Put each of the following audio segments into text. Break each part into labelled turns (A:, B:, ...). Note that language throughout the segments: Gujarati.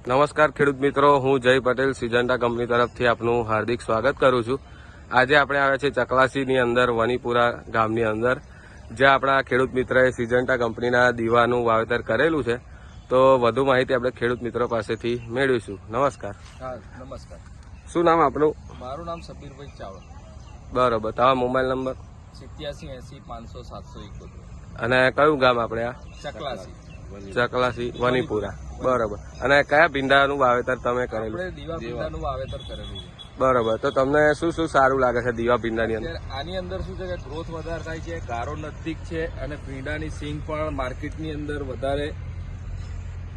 A: નમસ્કાર ખેડૂત મિત્રો, હું જય પટેલ સિજન્ટા કંપની તરફથી આપનું હાર્દિક સ્વાગત કરું છું। આજે આપણે આવ્યા છીએ ચકલાસીની અંદર, વનીપુરા ગામની અંદર, જ્યાં આપણા ખેડૂત મિત્રએ સિજન્ટા કંપનીના દીવાનું વાવેતર કરેલું છે। તો વધુ માહિતી આપણે ખેડૂત મિત્રો પાસેથી મેળવીશું। નમસ્કાર।
B: હા, નમસ્કાર।
A: શું નામ આપણું?
B: મારું નામ સબીરભાઈ ચાવડા।
A: બરોબર, તમારો મોબાઈલ નંબર?
B: 8780 507 71।
A: અને કયું ગામ આપણે? આ
B: ચકલાસી
A: વનીપુરા। બરોબર, અને કયા ભીંડાનું વાવેતર તમે કરેલું?
B: આપણે દીવા ભીંડાનું વાવેતર કરેલું છે।
A: બરોબર, તો તમને શું શું સારું લાગે છે દીવા ભીંડાની અંદર?
B: આની અંદર શું છે કે ગ્રોથ વધારે થાય છે, ગારો નજદીક છે, અને ભીંડાની સિંગ પણ માર્કેટની અંદર વધારે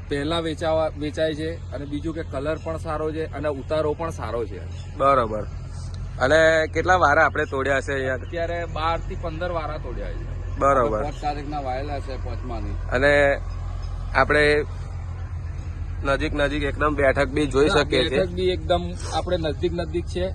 B: પહેલા વેચાય છે, અને બીજું કે કલર પણ સારો છે અને ઉતારો પણ સારો છે।
A: બરોબર, અને કેટલા વારા આપણે તોડ્યા છે અહીંયા?
B: અત્યારે 12 થી 15 વારા તોડ્યા છે।
A: બરોબર,
B: 5 તારીખના વાયેલા છે, 5માની।
A: અને આપણે નજીક એકદમ બેઠક બી જોઈ શકીએ છીએ।
B: બેઠક બી એકદમ આપણે નજદીક છે,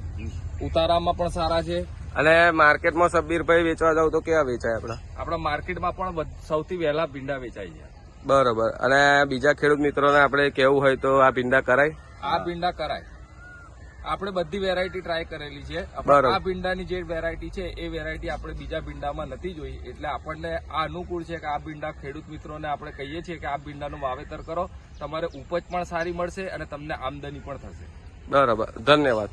B: ઉતારામાં પણ સારા છે।
A: અને માર્કેટમાં સબીરભાઈ વેચવા જાવ તો કેવા વેચાય
B: આપણા માર્કેટમાં પણ સૌથી વહેલા ભીંડા વેચાય છે।
A: બરોબર, અને બીજા ખેડૂત મિત્રોને આપણે કેવું હોય તો આ ભીંડા કરાય?
B: આ ભીંડા કરાય। આપણે બધી વેરાયટી ટ્રાય કરેલી છે। આ ભીંડાની જે વેરાયટી છે એ વેરાયટી આપણે બીજા ભીંડામાં નથી જોઈ, એટલે આપણને આ અનુકૂળ છે કે આ ભીંડા ખેડૂત મિત્રોને આપણે કહીએ છીએ કે આ ભીંડાનું વાવેતર કરો, તમારે ઉપજ પણ સારી મળશે અને તમને આમદની પણ થશે।
A: બરોબર, ધન્યવાદ।